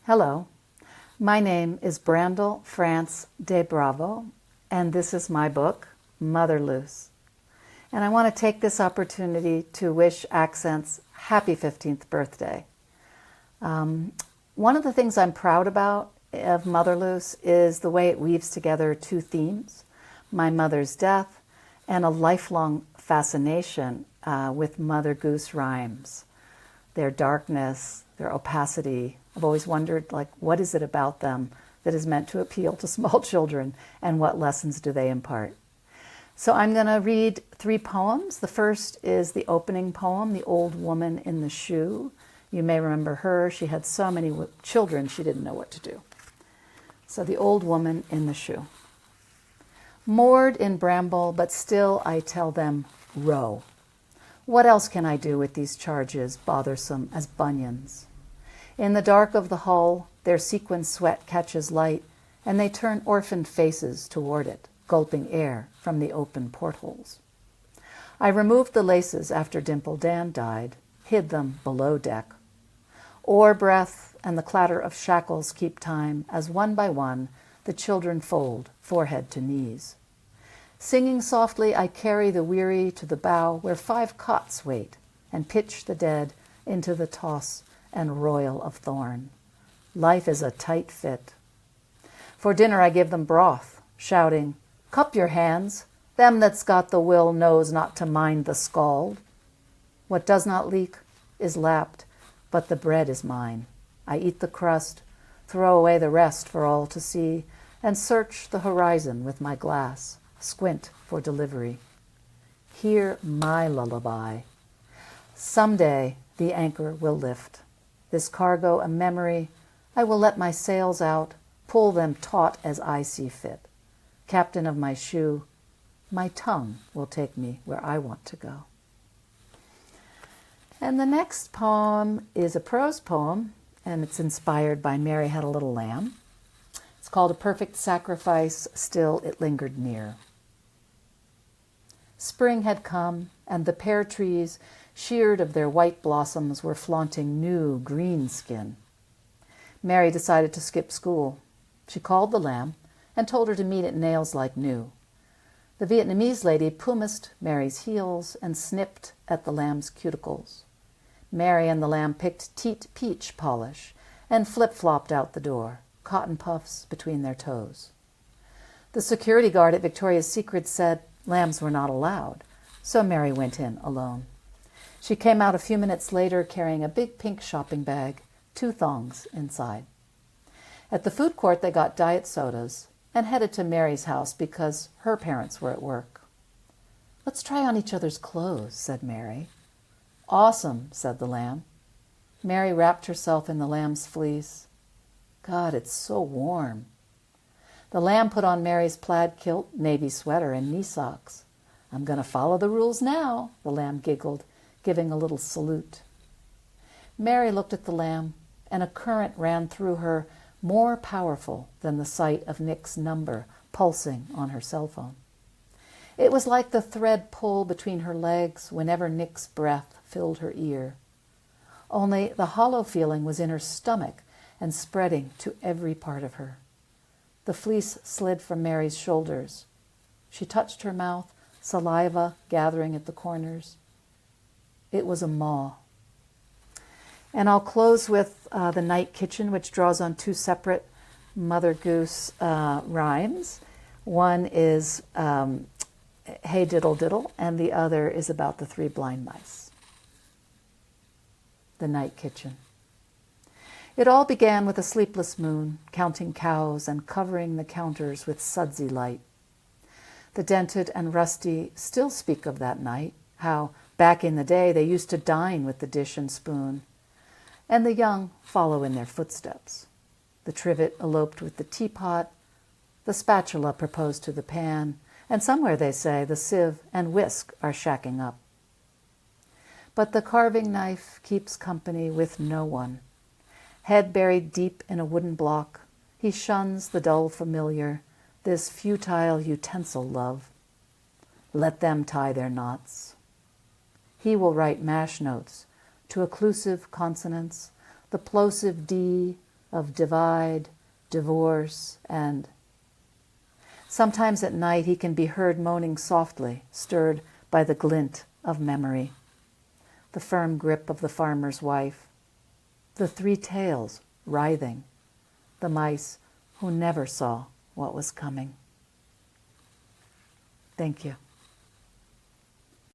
Hello, my name is Brandel France de Bravo, and this is my book, Motherloose. And I want to take this opportunity to wish Accents happy 15th birthday. One of the things I'm proud about of Motherloose is the way it weaves together two themes, my mother's death and a lifelong fascination with Mother Goose rhymes, their darkness, their opacity. I've always wondered, what is it about them that is meant to appeal to small children, and what lessons do they impart? So I'm going to read 3 poems. The first is the opening poem, The Old Woman in the Shoe. You may remember her. She had so many children, she didn't know what to do. So The Old Woman in the Shoe. Moored in bramble, but still I tell them, row. What else can I do with these charges, bothersome as bunions? In the dark of the hull, their sequin sweat catches light, and they turn orphaned faces toward it, gulping air from the open portholes. I removed the laces after Dimple Dan died, hid them below deck. Oar breath and the clatter of shackles keep time as one by one the children fold, forehead to knees. Singing softly, I carry the weary to the bow where 5 cots wait, and pitch the dead into the toss and royal of thorn. Life is a tight fit. For dinner I give them broth, shouting, cup your hands, them that's got the will knows not to mind the scald. What does not leak is lapped, but the bread is mine. I eat the crust, throw away the rest for all to see, and search the horizon with my glass, squint for delivery. Hear my lullaby. Someday the anchor will lift. This cargo a memory, I will let my sails out, pull them taut as I see fit. Captain of my shoe, my tongue will take me where I want to go. And the next poem is a prose poem, and it's inspired by Mary Had a Little Lamb. It's called A Perfect Sacrifice, Still It Lingered Near. Spring had come, and the pear trees, sheared of their white blossoms, were flaunting new green skin. Mary decided to skip school. She called the lamb and told her to meet at Nails Like New. The Vietnamese lady pumised Mary's heels and snipped at the lamb's cuticles. Mary and the lamb picked teat peach polish and flip-flopped out the door, cotton puffs between their toes. The security guard at Victoria's Secret said lambs were not allowed, so Mary went in alone. She came out a few minutes later carrying a big pink shopping bag, 2 thongs inside. At the food court, they got diet sodas and headed to Mary's house because her parents were at work. Let's try on each other's clothes, said Mary. Awesome, said the lamb. Mary wrapped herself in the lamb's fleece. God, it's so warm. The lamb put on Mary's plaid kilt, navy sweater, and knee socks. I'm going to follow the rules now, the lamb giggled, giving a little salute. Mary looked at the lamb, and a current ran through her more powerful than the sight of Nick's number pulsing on her cell phone. It was like the thread pull between her legs whenever Nick's breath filled her ear. Only the hollow feeling was in her stomach and spreading to every part of her. The fleece slid from Mary's shoulders. She touched her mouth, saliva gathering at the corners. It was a maw. And I'll close with The Night Kitchen, which draws on 2 separate Mother Goose rhymes. One is Hey Diddle Diddle, and the other is about the 3 blind mice. The Night Kitchen. It all began with a sleepless moon, counting cows and covering the counters with sudsy light. The dented and rusty still speak of that night, how back in the day they used to dine with the dish and spoon, and the young follow in their footsteps. The trivet eloped with the teapot, the spatula proposed to the pan, and somewhere, they say, the sieve and whisk are shacking up. But the carving knife keeps company with no one. Head buried deep in a wooden block, he shuns the dull familiar, this futile utensil love. Let them tie their knots. He will write mash notes to occlusive consonants, the plosive D, of divide, divorce, and sometimes at night he can be heard moaning softly, stirred by the glint of memory, the firm grip of the farmer's wife, the three tails writhing, the mice who never saw what was coming. Thank you.